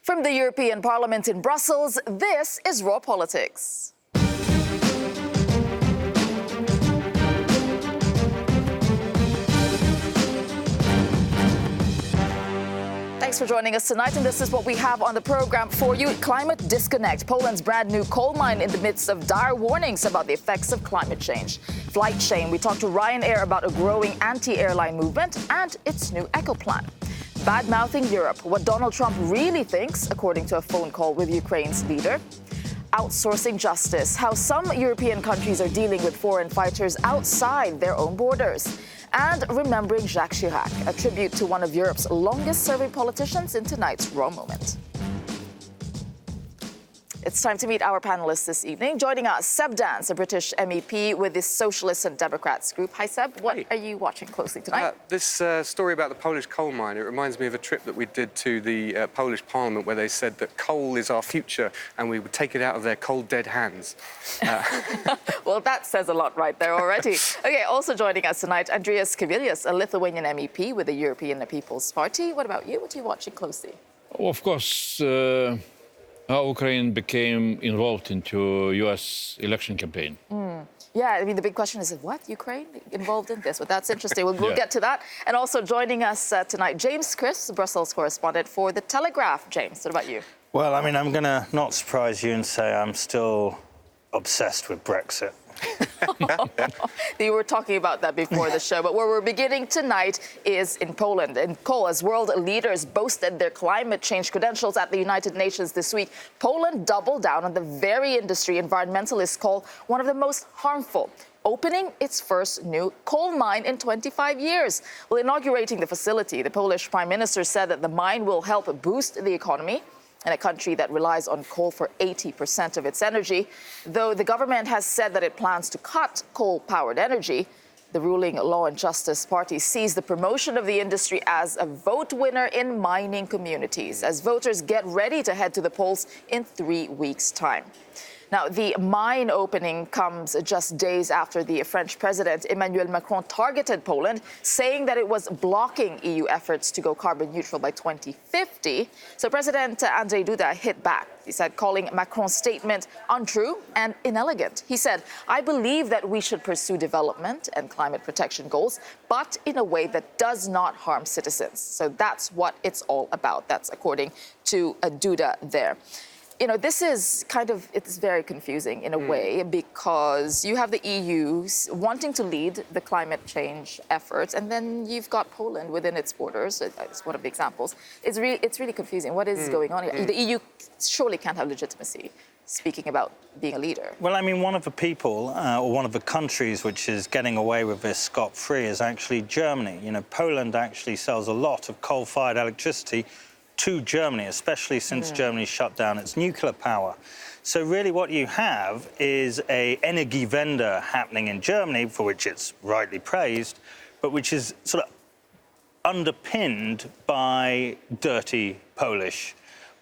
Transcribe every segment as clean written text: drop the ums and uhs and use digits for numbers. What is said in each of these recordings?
From the European Parliament in Brussels, this is Raw Politics. Thanks for joining us tonight, and this is what we have on the program for you. Climate disconnect. Poland's brand new coal mine in the midst of dire warnings about the effects of climate change. Flight shame. We talked to Ryanair about a growing anti-airline movement and its new eco plan. Bad-mouthing Europe. What Donald Trump really thinks, according to a phone call with Ukraine's leader. Outsourcing justice. How some European countries are dealing with foreign fighters outside their own borders. And remembering Jacques Chirac, a tribute to one of Europe's longest-serving politicians in tonight's Raw Moment. It's time to meet our panelists this evening. Joining us, Seb Dance, a British MEP with the Socialists and Democrats group. Hi, Seb. What are you watching closely tonight? This story about the Polish coal mine, it reminds me of a trip that we did to the Polish Parliament where they said that coal is our future and we would take it out of their cold, dead hands. Well, that says a lot right there already. OK, also joining us tonight, Andrius Kubilius, a Lithuanian MEP with the European People's Party. What about you? What are you watching closely? Well, of course, how Ukraine became involved into U.S. election campaign. Yeah, I mean, the big question is, what, Ukraine involved in this? But that's interesting. We'll get to that. And also joining us tonight, James Chris, Brussels correspondent for The Telegraph. James, what about you? Well, I mean, I'm going to not surprise you and say I'm still obsessed with Brexit. You were talking about that before the show, but where we're beginning tonight is in Poland. In coal, as world leaders boasted their climate change credentials at the United Nations this week, Poland doubled down on the very industry environmentalists call one of the most harmful, opening its first new coal mine in 25 years. Well, inaugurating the facility, the Polish Prime Minister said that the mine will help boost the economy in a country that relies on coal for 80% of its energy. Though the government has said that it plans to cut coal-powered energy, the ruling Law and Justice Party sees the promotion of the industry as a vote winner in mining communities, as voters get ready to head to the polls in 3 weeks' time. Now, the mine opening comes just days after the French President Emmanuel Macron targeted Poland, saying that it was blocking EU efforts to go carbon neutral by 2050. So President Andrzej Duda hit back. He said, calling Macron's statement untrue and inelegant. He said, I believe that we should pursue development and climate protection goals, but in a way that does not harm citizens. So that's what it's all about. That's according to Duda there. You know, this is it's very confusing in a way, because you have the EU wanting to lead the climate change efforts, and then you've got Poland within its borders. It's one of the examples. It's really confusing. What is going on here? The EU surely can't have legitimacy speaking about being a leader. Well, I mean, one of the people, or one of the countries which is getting away with this scot-free is actually Germany. You know, Poland actually sells a lot of coal-fired electricity to Germany, especially since Germany shut down its nuclear power. So really what you have is a Energiewende happening in Germany, for which it's rightly praised, but which is sort of underpinned by dirty Polish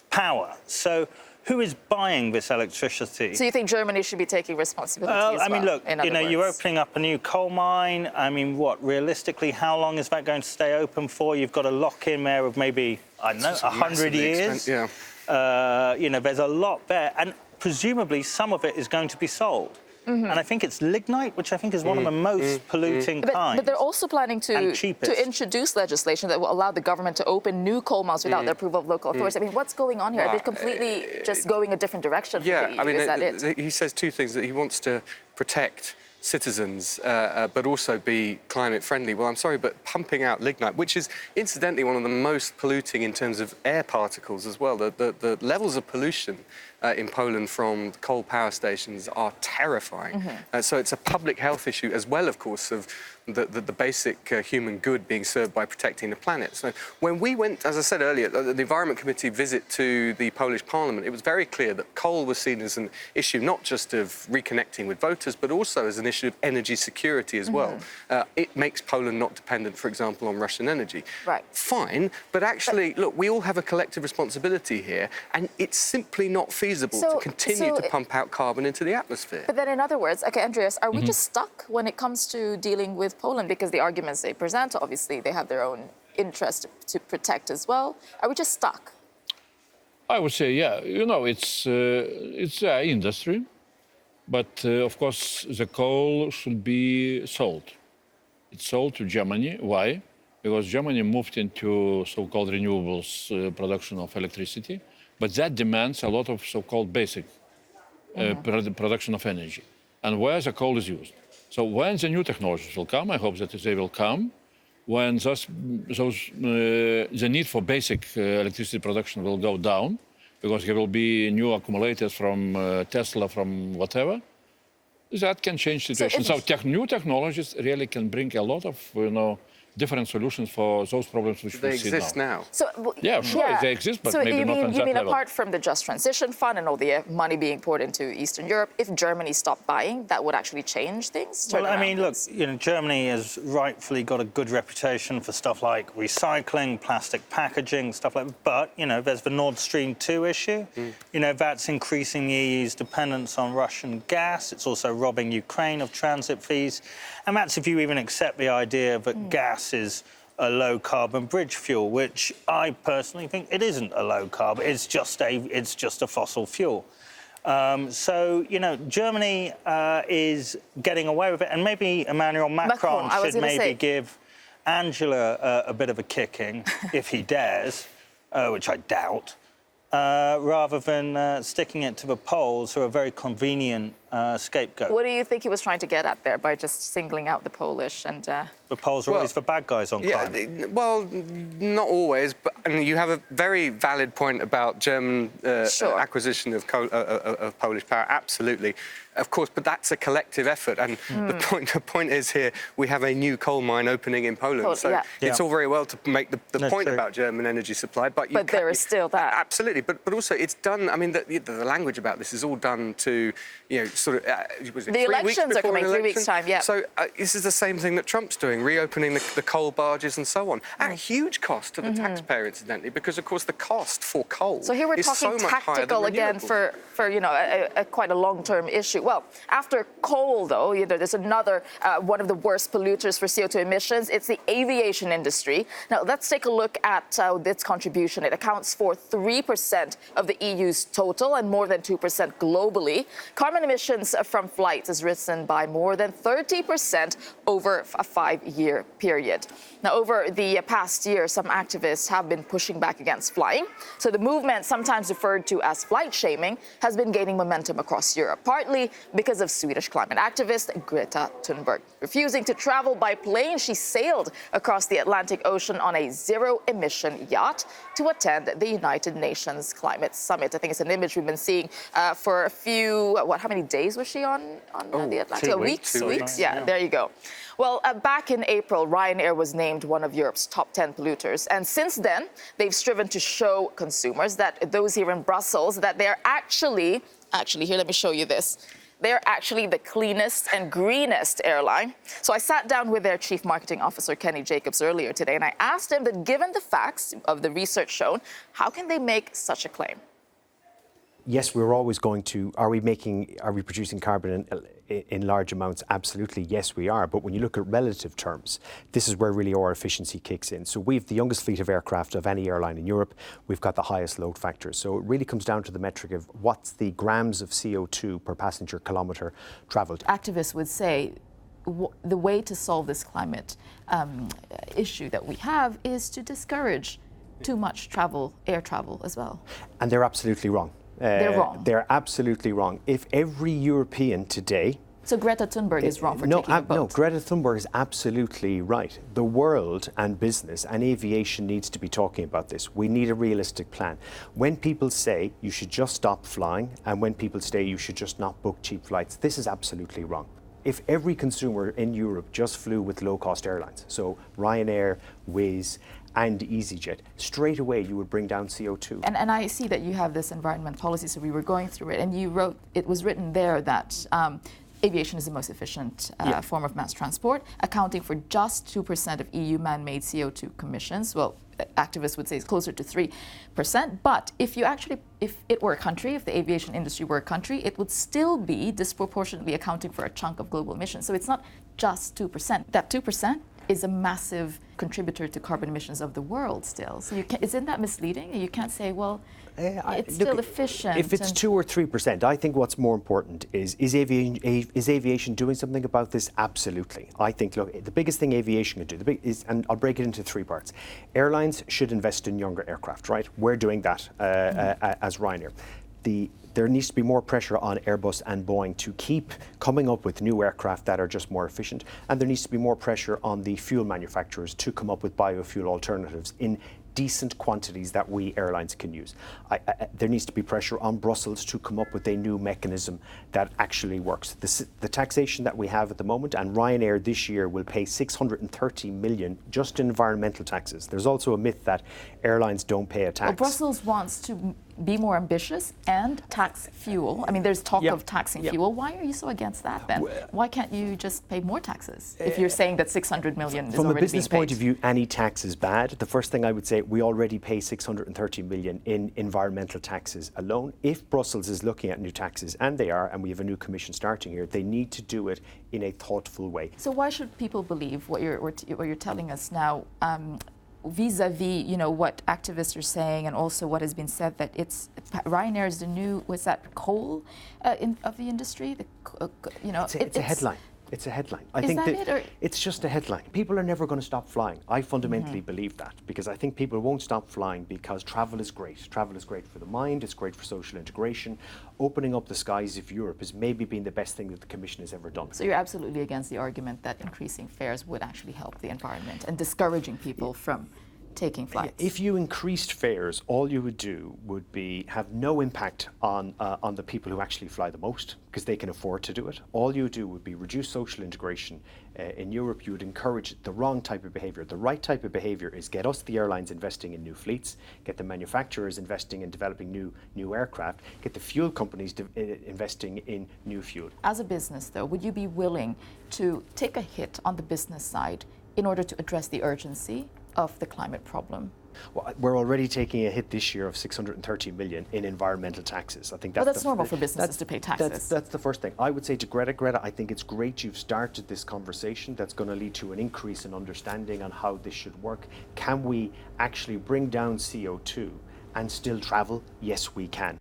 power. So who is buying this electricity? So you think Germany should be taking responsibility as well? I mean, look, you know, you're opening up a new coal mine. I mean, what, realistically, how long is that going to stay open for? You've got a lock-in there of maybe, I don't know, 100 years. Yeah. You know, there's a lot there. And presumably some of it is going to be sold. And I think it's lignite, which I think is one of the most polluting kinds. But they're also planning to introduce legislation that will allow the government to open new coal mines without the approval of local authorities. I mean, what's going on here? Are they completely just going a different direction? Yeah, I mean, is that it? He says two things, that he wants to protect citizens, but also be climate friendly. Well, I'm sorry, but pumping out lignite, which is incidentally one of the most polluting in terms of air particles as well. The levels of pollution in Poland from coal power stations are terrifying. So it's a public health issue as well, of course, of the basic human good being served by protecting the planet. So when we went, as I said earlier, the Environment Committee visit to the Polish Parliament, it was very clear that coal was seen as an issue not just of reconnecting with voters, but also as an issue of energy security as well. It makes Poland not dependent, for example, on Russian energy. Right. Fine, but actually, look, we all have a collective responsibility here, and it's simply not feasible to continue to pump out carbon into the atmosphere. But then, in other words, okay, Andreas, are we just stuck when it comes to dealing with Poland? Because the arguments they present, obviously, they have their own interest to protect as well. Are we just stuck? I would say, yeah. You know, it's industry, but of course the coal should be sold. It's sold to Germany. Why? Because Germany moved into so-called renewables production of electricity, but that demands a lot of so-called basic production of energy, and where the coal is used. So when the new technologies will come, I hope that they will come, when the need for basic electricity production will go down, because there will be new accumulators from Tesla, from whatever, that can change the situation. So new technologies really can bring a lot of, different solutions for those problems which we see now. They exist now. So, Yeah, sure, they exist, but maybe not on that level. You mean apart from the Just Transition Fund and all the money being poured into Eastern Europe, if Germany stopped buying, that would actually change things? Well, I mean, look, Germany has rightfully got a good reputation for stuff like recycling, plastic packaging, stuff like that. But, there's the Nord Stream 2 issue. That's increasing the EU's dependence on Russian gas. It's also robbing Ukraine of transit fees. And that's if you even accept the idea that gas is a low-carbon bridge fuel, which I personally think it isn't a low-carbon. It's just a fossil fuel. So, Germany is getting away with it, and maybe Emmanuel Macron should maybe give Angela a bit of a kicking if he dares, which I doubt, rather than sticking it to the Poles, who are a very convenient scapegoat. What do you think he was trying to get at there by just singling out the Polish and... The Poles are always the bad guys on climate. Well, not always, but you have a very valid point about German acquisition of Polish power. Absolutely, of course, but that's a collective effort. And the point is here, we have a new coal mine opening in Poland. So it's all very well to make the point about German energy supply, but there is still that. Absolutely, but also it's done. I mean, the language about this is all done to sort of was it the elections are coming 3 weeks' time. Yeah. So this is the same thing that Trump's doing, reopening the coal barges and so on, at a huge cost to the taxpayer, incidentally, because of course the cost for coal. So here we're talking tactical again for quite a long-term issue. Well, after coal, though, there's another one of the worst polluters for CO2 emissions. It's the aviation industry. Now let's take a look at its contribution. It accounts for 3% of the EU's total and more than 2% globally. Carbon emissions from flights has risen by more than 30% over a 5-year period. Now, over the past year, some activists have been pushing back against flying. So the movement, sometimes referred to as flight shaming, has been gaining momentum across Europe, partly because of Swedish climate activist Greta Thunberg. Refusing to travel by plane, she sailed across the Atlantic Ocean on a zero-emission yacht to attend the United Nations Climate Summit. I think it's an image we've been seeing for a few, how many days was she on the Atlantic? 2 weeks. 2 weeks? Yeah, there you go. Well, back in April, Ryanair was named one of Europe's top 10 polluters. And since then, they've striven to show consumers, that those here in Brussels, that they're actually, here, let me show you this. They're actually the cleanest and greenest airline. So I sat down with their chief marketing officer, Kenny Jacobs, earlier today, and I asked him that given the facts of the research shown, how can they make such a claim? Yes, we're always going to. Are we producing carbon in large amounts? Absolutely, yes, we are. But when you look at relative terms, this is where really our efficiency kicks in. So we've the youngest fleet of aircraft of any airline in Europe. We've got the highest load factors. So it really comes down to the metric of what's the grams of CO2 per passenger kilometre travelled. Activists would say the way to solve this climate issue that we have is to discourage too much air travel as well. And they're absolutely wrong. They're wrong. They're absolutely wrong. If every European today... So Greta Thunberg is wrong for taking a boat? No, Greta Thunberg is absolutely right. The world and business and aviation needs to be talking about this. We need a realistic plan. When people say you should just stop flying and when people say you should just not book cheap flights, this is absolutely wrong. If every consumer in Europe just flew with low-cost airlines, so Ryanair, Wizz, and EasyJet, straight away you would bring down CO2. And I see that you have this environment policy, so we were going through it, and you wrote, it was written there that aviation is the most efficient form of mass transport, accounting for just 2% of EU man-made CO2 emissions. Well, activists would say it's closer to 3%. But if it were a country, if the aviation industry were a country, it would still be disproportionately accounting for a chunk of global emissions. So it's not just 2%. That 2% is a massive contributor to carbon emissions of the world still. So isn't that misleading? You can't say, well, it's still efficient. If it's 2 or 3%, I think what's more important is aviation doing something about this? Absolutely. I think, look, the biggest thing aviation can do, and I'll break it into 3 parts. Airlines should invest in younger aircraft, right? We're doing that as Ryanair. There needs to be more pressure on Airbus and Boeing to keep coming up with new aircraft that are just more efficient. And there needs to be more pressure on the fuel manufacturers to come up with biofuel alternatives in decent quantities that we airlines can use. There needs to be pressure on Brussels to come up with a new mechanism that actually works. The taxation that we have at the moment, and Ryanair this year will pay 630 million just in environmental taxes. There's also a myth that airlines don't pay a tax. Well, Brussels wants to be more ambitious and tax fuel. I mean, there's talk of taxing fuel. Why are you so against that then? Why can't you just pay more taxes if you're saying that 600 million is already being paid? From a business point of view, any tax is bad. The first thing I would say, we already pay 630 million in environmental taxes alone. If Brussels is looking at new taxes, and they are, and we have a new commission starting here, they need to do it in a thoughtful way. So why should people believe what you're telling us now? Vis-a-vis, what activists are saying, and also what has been said that Ryanair is the new, was that coal of the industry? It's a headline. It's a headline. I Is think that it's just a headline. People are never going to stop flying. I fundamentally believe that, because I think people won't stop flying because travel is great. Travel is great for the mind. It's great for social integration. Opening up the skies of Europe has maybe been the best thing that the Commission has ever done. So you're absolutely against the argument that increasing fares would actually help the environment and discouraging people from taking flights. If you increased fares, all you would do would be have no impact on the people who actually fly the most, because they can afford to do it. All you would do would be reduce social integration. In Europe, you would encourage the wrong type of behaviour. The right type of behaviour is get us, the airlines, investing in new fleets, get the manufacturers investing in developing new aircraft, get the fuel companies investing in new fuel. As a business, though, would you be willing to take a hit on the business side in order to address the urgency of the climate problem? Well, we're already taking a hit this year of 630 million in environmental taxes. I think that's normal for businesses to pay taxes. That's the first thing. I would say to Greta, I think it's great you've started this conversation that's going to lead to an increase in understanding on how this should work. Can we actually bring down CO2 and still travel? Yes, we can.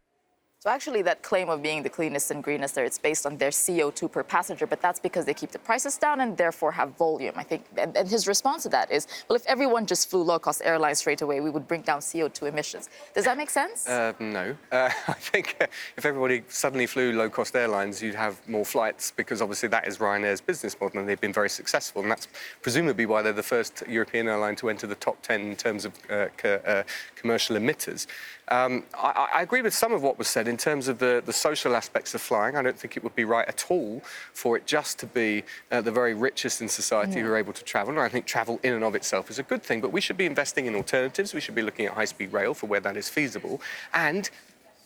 So actually that claim of being the cleanest and greenest there, it's based on their CO2 per passenger, but that's because they keep the prices down and therefore have volume, I think. And his response to that is, well, if everyone just flew low-cost airlines straight away, we would bring down CO2 emissions. Does that make sense? No. I think if everybody suddenly flew low-cost airlines, you'd have more flights, because obviously that is Ryanair's business model and they've been very successful. And that's presumably why they're the first European airline to enter the top 10 in terms of commercial emitters. I agree with some of what was said in terms of the social aspects of flying. I don't think it would be right at all for it just to be the very richest in society who are able to travel. And I think travel in and of itself is a good thing, but we should be investing in alternatives. We should be looking at high-speed rail for where that is feasible. And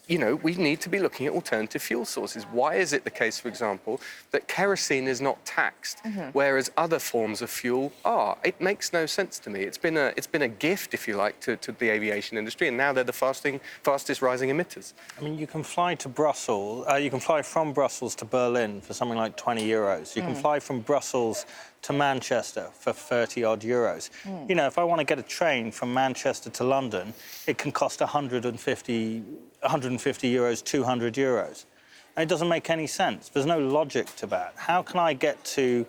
we need to be looking at alternative fuel sources. Why is it the case, for example, that kerosene is not taxed, whereas other forms of fuel are? It makes no sense to me. It's been a gift, if you like, to the aviation industry, and now they're the fastest rising emitters. I mean, you can fly to Brussels. You can fly from Brussels to Berlin for something like 20 euros. You can fly from Brussels to Manchester for 30-odd euros. If I want to get a train from Manchester to London, it can cost 150 euros, 200 euros. And it doesn't make any sense. There's no logic to that. How can I get to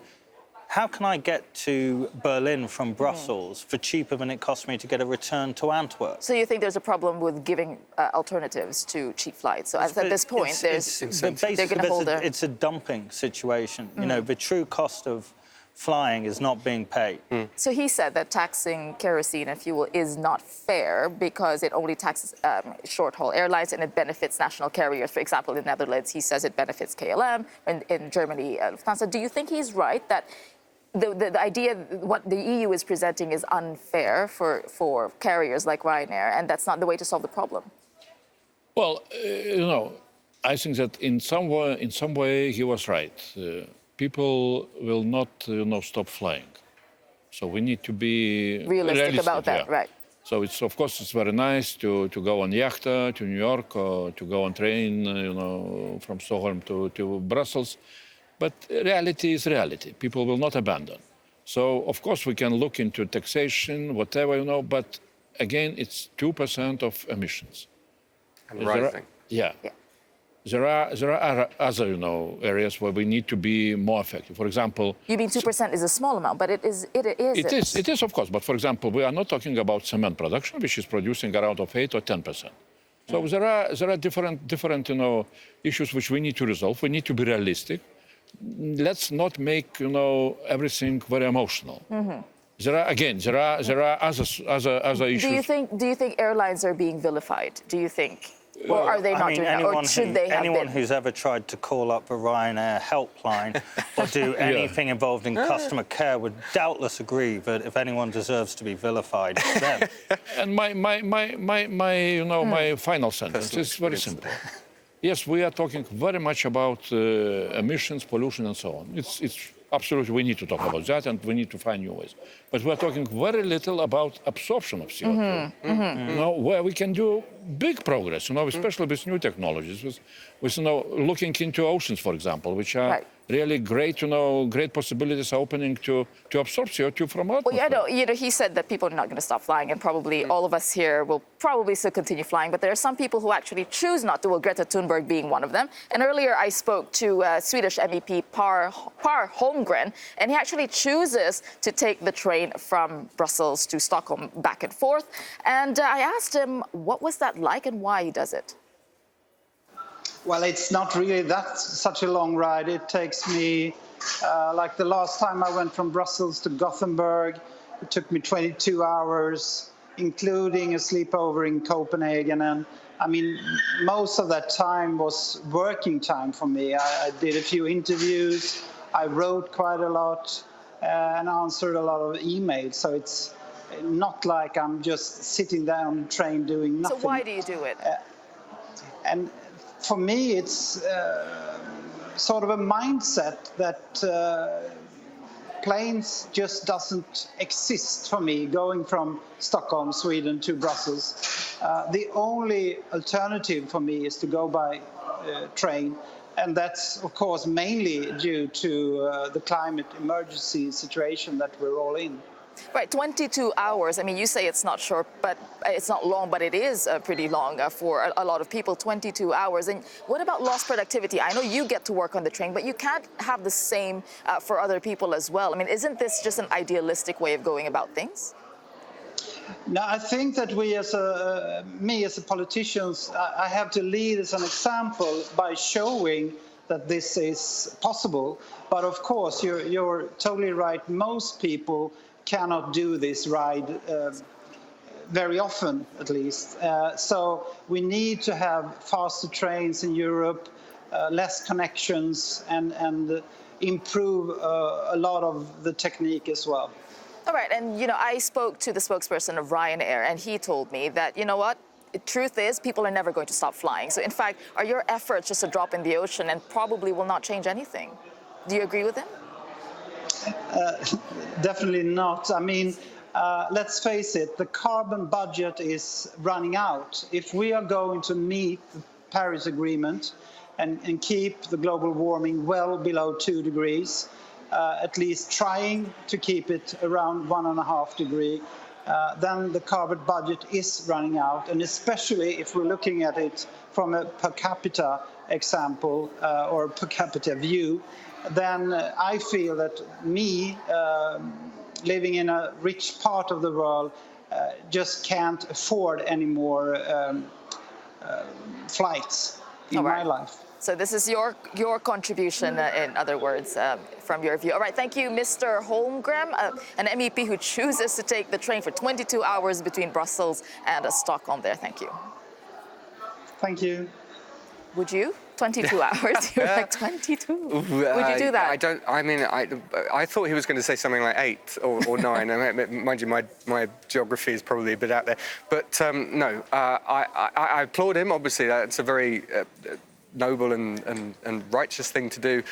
Berlin from Brussels for cheaper than it cost me to get a return to Antwerp? So you think there's a problem with giving alternatives to cheap flights? So at this point, it's a dumping situation. The true cost of flying is not being paid. So he said that taxing kerosene and fuel is not fair because it only taxes short-haul airlines and it benefits national carriers. For example, in the Netherlands, he says it benefits KLM, and in Germany, Lufthansa. Do you think he's right that the idea, what the EU is presenting is unfair for carriers like Ryanair, and that's not the way to solve the problem? Well, I think that in some way he was right. People will not, stop flying. So we need to be realistic about that, right? So of course, it's very nice to go on Yachta to New York or to go on train, from Stockholm to Brussels. But reality is reality. People will not abandon. So, of course, we can look into taxation, whatever, but again, it's 2% of emissions. And rising. Yeah. There are other, areas where we need to be more effective. For example, You mean 2% is a small amount, but it is. it is, of course. But for example, we are not talking about cement production, which is producing around of 8 or 10%. So there are different issues which we need to resolve. We need to be realistic. Let's not make everything very emotional. There are other issues. Do you think airlines are being vilified? Do you think? Or are they not doing that? Or should they have anyone been? who's ever tried to call up a Ryanair helpline or do anything involved in customer care would doubtless agree that if anyone deserves to be vilified, it's them. And my final sentence is very simple. Yes, we are talking very much about emissions, pollution, and so on. It's absolutely, we need to talk about that, and we need to find new ways. But we are talking very little about absorption of CO2. Where we can do big progress, especially with new technologies, with looking into oceans, for example, which are really great, great possibilities are opening to absorb CO2 from atmosphere. Well, yeah, he said that people are not going to stop flying, and probably all of us here will probably still continue flying. But there are some people who actually choose not to, Greta Thunberg being one of them. And earlier I spoke to Swedish MEP Per Holmgren, and he actually chooses to take the train from Brussels to Stockholm back and forth. And I asked him, what was that like and why he does it? Well, it's not really such a long ride. It takes me, like the last time I went from Brussels to Gothenburg, it took me 22 hours, including a sleepover in Copenhagen. And I mean, most of that time was working time for me. I did a few interviews, I wrote quite a lot, and answered a lot of emails. So it's not like I'm just sitting there on the train doing nothing. So why do you do it? And for me, it's sort of a mindset that planes just doesn't exist for me, going from Stockholm, Sweden to Brussels. The only alternative for me is to go by train. And that's, of course, mainly due to the climate emergency situation that we're all in. Right, 22 hours. I mean, you say it's not short, but it's not long, but it is pretty long for a lot of people, 22 hours. And what about lost productivity? I know you get to work on the train, but you can't have the same for other people as well. I mean, isn't this just an idealistic way of going about things? No, I think that we as a politician, I have to lead as an example by showing that this is possible. But of course, you're totally right. Most people cannot do this ride very often, at least. So we need to have faster trains in Europe, less connections, and improve a lot of the technique as well. All right, and I spoke to the spokesperson of Ryanair, and he told me that, the truth is people are never going to stop flying. So in fact, are your efforts just a drop in the ocean and probably will not change anything? Do you agree with him? Definitely not. I mean, let's face it, the carbon budget is running out. If we are going to meet the Paris Agreement and keep the global warming well below 2 degrees, at least trying to keep it around 1.5 degrees, then the carbon budget is running out. And especially if we're looking at it from a per capita example or per capita view, then I feel that me, living in a rich part of the world, just can't afford any more flights in my life. So this is your contribution, in other words, from your view. All right, thank you, Mr. Holmgren, an MEP who chooses to take the train for 22 hours between Brussels and Stockholm there. Thank you. Thank you. Would you? 22 hours? You're like 22. Would you do that? I thought he was going to say something like 8 or 9. Mind you, my geography is probably a bit out there. But no, I applaud him. Obviously, that's a very noble and righteous thing to do.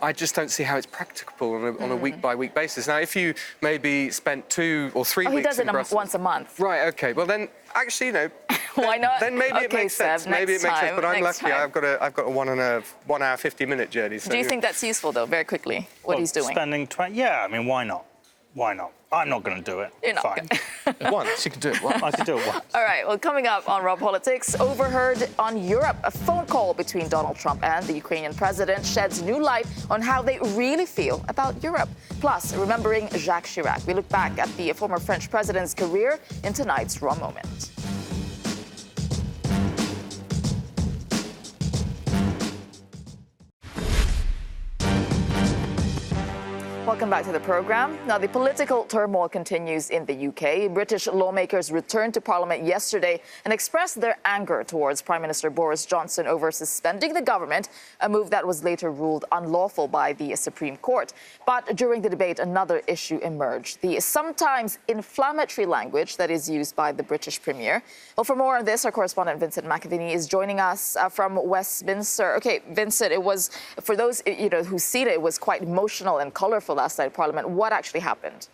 I just don't see how it's practicable on a week-by-week basis. Now, if you maybe spent 2 or 3 weeks he does it in Brussels, once a month. Right, OK. Well, then, actually, why not? Then maybe it makes sense. Maybe it makes sense. But I'm lucky. Time. I've got a 1 hour 50-minute journey. So do you think that's useful, though, very quickly, what he's doing? Spending 20, yeah, I mean, why not? Why not? I'm not going to do it. You're not Fine. Once, you can do it once. I could do it once. All right, well, coming up on Raw Politics, overheard on Europe, a phone call between Donald Trump and the Ukrainian president sheds new light on how they really feel about Europe. Plus, remembering Jacques Chirac. We look back at the former French president's career in tonight's Raw Moment. Welcome back to the program. Now, the political turmoil continues in the UK. British lawmakers returned to Parliament yesterday and expressed their anger towards Prime Minister Boris Johnson over suspending the government, a move that was later ruled unlawful by the Supreme Court. But during the debate, another issue emerged, the sometimes inflammatory language that is used by the British Premier. Well, for more on this, our correspondent Vincent McAvini is joining us from Westminster. Okay, Vincent, it was, for those who've seen it, it was quite emotional and colorful last night at Parliament. What actually happened?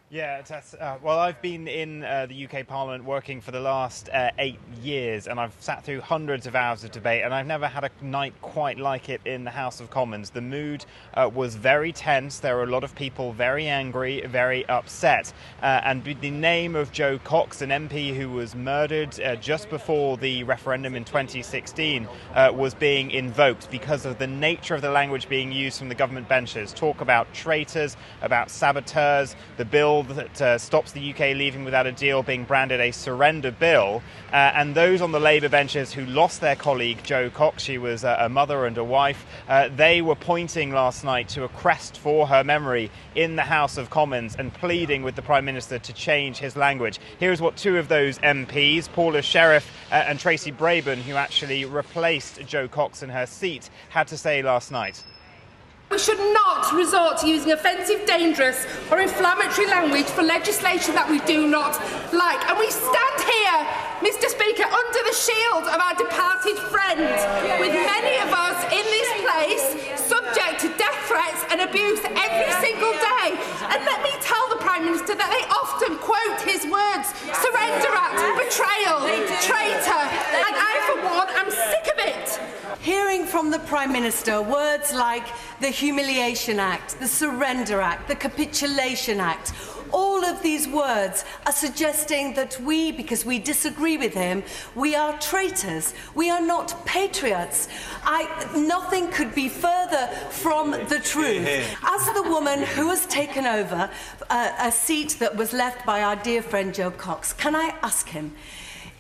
Yeah, Tess, well, I've been in the UK Parliament working for the last 8 years, and I've sat through hundreds of hours of debate, and I've never had a night quite like it in the House of Commons. The mood was very tense. There were a lot of people very angry, very upset. And the name of Joe Cox, an MP who was murdered just before the referendum in 2016, was being invoked because of the nature of the language being used from the government benches. Talk about traitors, about saboteurs, the bill that stops the UK leaving without a deal being branded a surrender bill. And those on the Labour benches who lost their colleague Joe Cox, she was a mother and a wife, they were pointing last night to a crest for her memory in the House of Commons and pleading with the Prime Minister to change his language. Here's what two of those MPs, Paula Sheriff and Tracy Brabin, who actually replaced Joe Cox in her seat, had to say last night. We should not resort to using offensive, dangerous or inflammatory language for legislation that we do not like. And we stand here, Mr. Speaker, under the shield of our departed friend, with many of us in this place subject to death threats and abuse every single day. And let me tell the Prime Minister that they often quote his words, surrender act, betrayal, traitor, and I, for one, am sick of it. Hearing from the Prime Minister words like the Humiliation Act, the Surrender Act, the Capitulation Act, all of these words are suggesting that we, because we disagree with him, we are traitors. We are not patriots. Nothing could be further from the truth. As the woman who has taken over a seat that was left by our dear friend Joe Cox, can I ask him,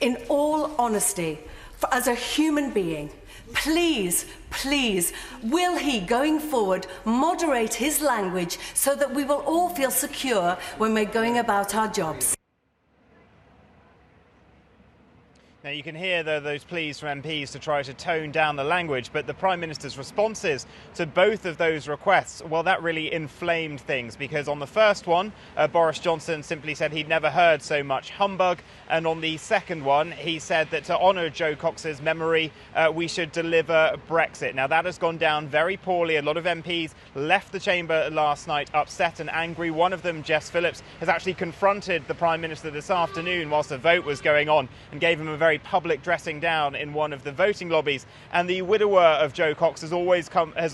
in all honesty, as a human being, please, will he, going forward, moderate his language so that we will all feel secure when we're going about our jobs? Now, you can hear those pleas from MPs to try to tone down the language, but the Prime Minister's responses to both of those requests, well, that really inflamed things, because on the first one, Boris Johnson simply said he'd never heard so much humbug, and on the second one, he said that to honour Joe Cox's memory, we should deliver Brexit. Now, that has gone down very poorly. A lot of MPs left the chamber last night upset and angry. One of them, Jess Phillips, has actually confronted the Prime Minister this afternoon whilst the vote was going on and gave him a very public dressing down in one of the voting lobbies. And the widower of Joe Cox has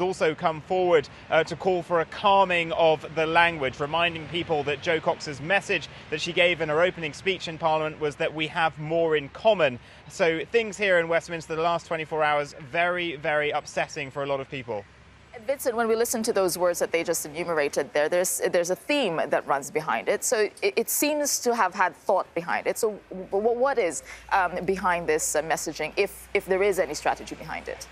also come forward to call for a calming of the language, reminding people that Joe Cox's message that she gave in her opening speech in Parliament was that we have more in common. So things here in Westminster the last 24 hours, very, very upsetting for a lot of people. Vincent, when we listen to those words that they just enumerated there's a theme that runs behind it. So it seems to have had thought behind it. So what is behind this messaging, if there is any strategy behind it?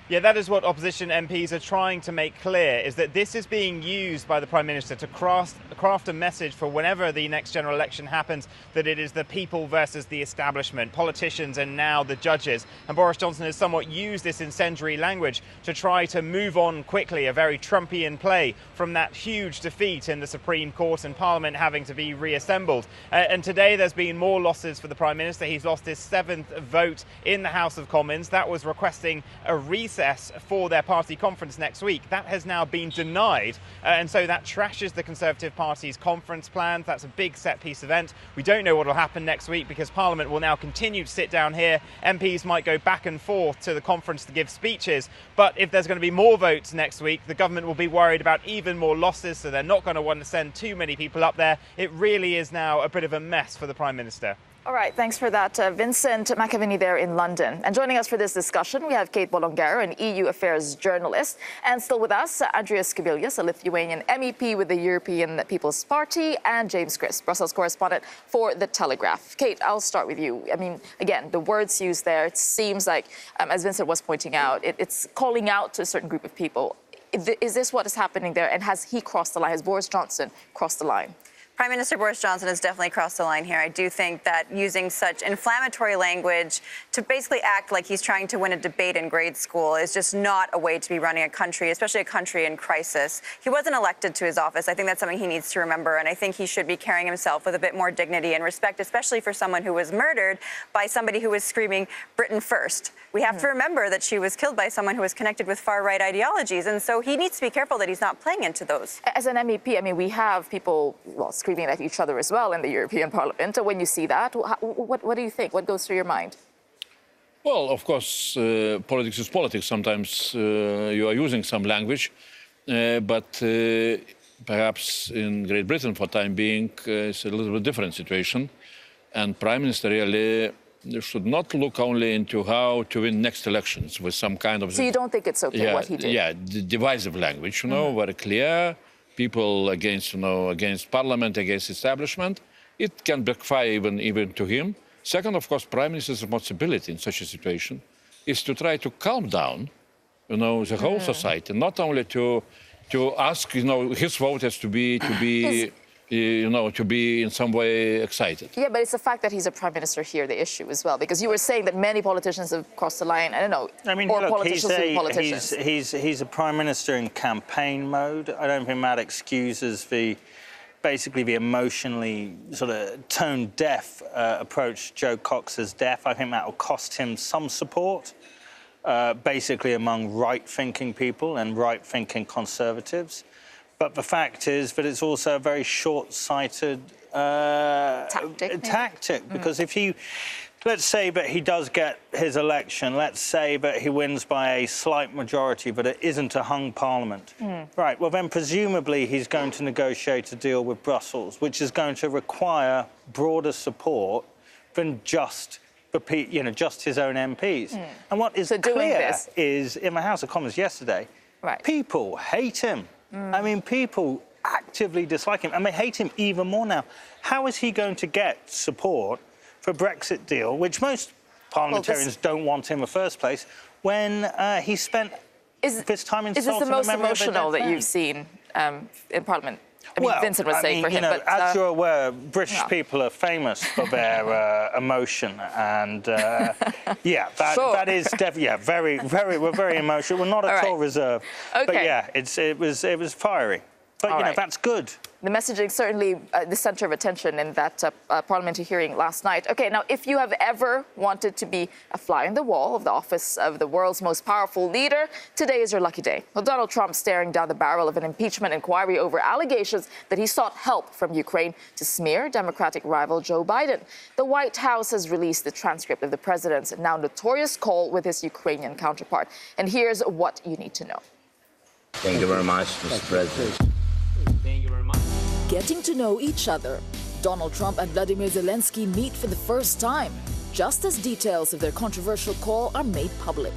Yeah, that is what opposition MPs are trying to make clear, is that this is being used by the Prime Minister to craft a message for whenever the next general election happens, that it is the people versus the establishment, politicians and now the judges. And Boris Johnson has somewhat used this incendiary language to try to move on quickly, a very Trumpian play, from that huge defeat in the Supreme Court and Parliament having to be reassembled. And today there's been more losses for the Prime Minister. He's lost his 7th vote in the House of Commons. That was requesting a recess recess for their party conference next week. That has now been denied, and so that trashes the Conservative Party's conference plans. That's a big set-piece event. We don't know what will happen next week because Parliament will now continue to sit down here. MPs might go back and forth to the conference to give speeches, but if there's going to be more votes next week, the government will be worried about even more losses, so they're not going to want to send too many people up there. It really is now a bit of a mess for the Prime Minister. All right, thanks for that, Vincent McAviney there in London. And joining us for this discussion, we have Kate Bolongero, an EU affairs journalist, and still with us, Andrius Kubilius, a Lithuanian MEP with the European People's Party, and James Crisp, Brussels correspondent for The Telegraph. Kate, I'll start with you. I mean, again, the words used there, it seems like, as Vincent was pointing out, it's calling out to a certain group of people. Is this what is happening there? And has he crossed the line? Has Boris Johnson crossed the line? Prime Minister Boris Johnson has definitely crossed the line here. I do think that using such inflammatory language to basically act like he's trying to win a debate in grade school is just not a way to be running a country, especially a country in crisis. He wasn't elected to his office. I think that's something he needs to remember, and I think he should be carrying himself with a bit more dignity and respect, especially for someone who was murdered by somebody who was screaming Britain first. We have to remember that she was killed by someone who was connected with far-right ideologies, and so he needs to be careful that he's not playing into those. As an MEP, I mean, we have people, well, screaming at each other as well in the European Parliament. So when you see that, what do you think? What goes through your mind? Well, of course, politics is politics. Sometimes you are using some language, but perhaps in Great Britain, for the time being, it's a little bit different situation. And Prime Minister really should not look only into how to win next elections with some kind of... So you don't think it's okay what he did? Yeah, the divisive language, very clear. People against, against Parliament, against establishment. It can backfire even to him. Second, of course, Prime Minister's responsibility in such a situation is to try to calm down, the whole society, not only to ask, his voters to be in some way excited. Yeah, but it's the fact that he's a prime minister here, the issue as well, because you were saying that many politicians have crossed the line. I don't know. I mean, or look, politicians. he's a prime minister in campaign mode. I don't think that excuses basically the emotionally sort of tone-deaf approach to Joe Cox's death. I think that will cost him some support, basically among right-thinking people and right-thinking conservatives. But the fact is that it's also a very short-sighted tactic because if let's say that he does get his election, let's say that he wins by a slight majority, but it isn't a hung parliament. Right, well then presumably he's going to negotiate a deal with Brussels, which is going to require broader support than just his own MPs. And what is clear is, in the House of Commons yesterday, people hate him. I mean, people actively dislike him, and they hate him even more now. How is he going to get support for a Brexit deal, which most parliamentarians don't want in the first place, when he spent this time insulting the memory of a dead man? Is this the most emotional that you've seen in Parliament? I mean, Vincent was saying for him, but... as you're aware, British people are famous for their emotion, and that is definitely we're very emotional. We're not at all reserved, but yeah, it was fiery. But that's good. The messaging certainly the center of attention in that parliamentary hearing last night. Okay, now, if you have ever wanted to be a fly on the wall of the office of the world's most powerful leader, today is your lucky day. Well, Donald Trump staring down the barrel of an impeachment inquiry over allegations that he sought help from Ukraine to smear Democratic rival Joe Biden. The White House has released the transcript of the president's now notorious call with his Ukrainian counterpart. And here's what you need to know. Thank you very much, Mr. President. Thank you very much. Getting to know each other. Donald Trump and Vladimir Zelensky meet for the first time, just as details of their controversial call are made public.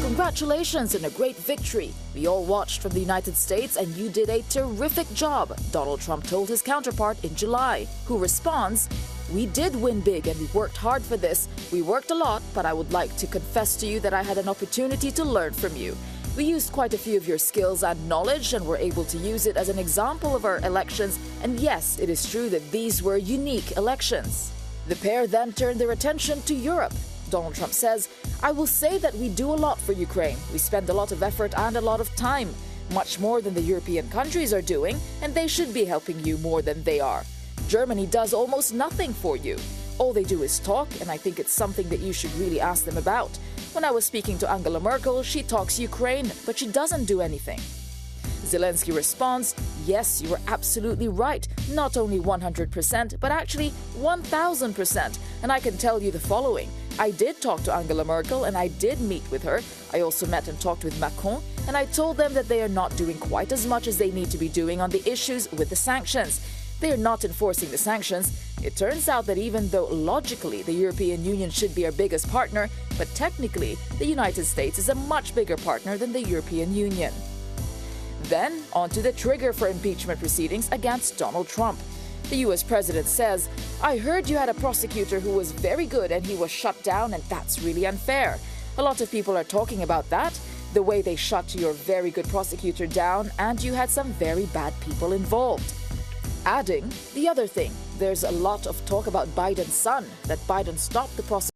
Congratulations on a great victory. We all watched from the United States and you did a terrific job, Donald Trump told his counterpart in July, who responds, "We did win big and we worked hard for this. We worked a lot, but I would like to confess to you that I had an opportunity to learn from you. We used quite a few of your skills and knowledge and were able to use it as an example of our elections. And yes, it is true that these were unique elections." The pair then turned their attention to Europe. Donald Trump says, "I will say that we do a lot for Ukraine. We spend a lot of effort and a lot of time, much more than the European countries are doing, and they should be helping you more than they are. Germany does almost nothing for you. All they do is talk, and I think it's something that you should really ask them about. When I was speaking to Angela Merkel, she talks Ukraine, but she doesn't do anything. Zelensky responds, yes, you are absolutely right, not only 100%, but actually 1000%. And I can tell you the following. I did talk to Angela Merkel and I did meet with her. I also met and talked with Macron, and I told them that they are not doing quite as much as they need to be doing on the issues with the sanctions. They are not enforcing the sanctions. It turns out that even though logically the European Union should be our biggest partner, but technically the United States is a much bigger partner than the European Union. Then, on to the trigger for impeachment proceedings against Donald Trump. The US president says, I heard you had a prosecutor who was very good and he was shut down, and that's really unfair. A lot of people are talking about that, the way they shut your very good prosecutor down, and you had some very bad people involved. Adding the other thing, there's a lot of talk about Biden's son, that Biden stopped the prosecutor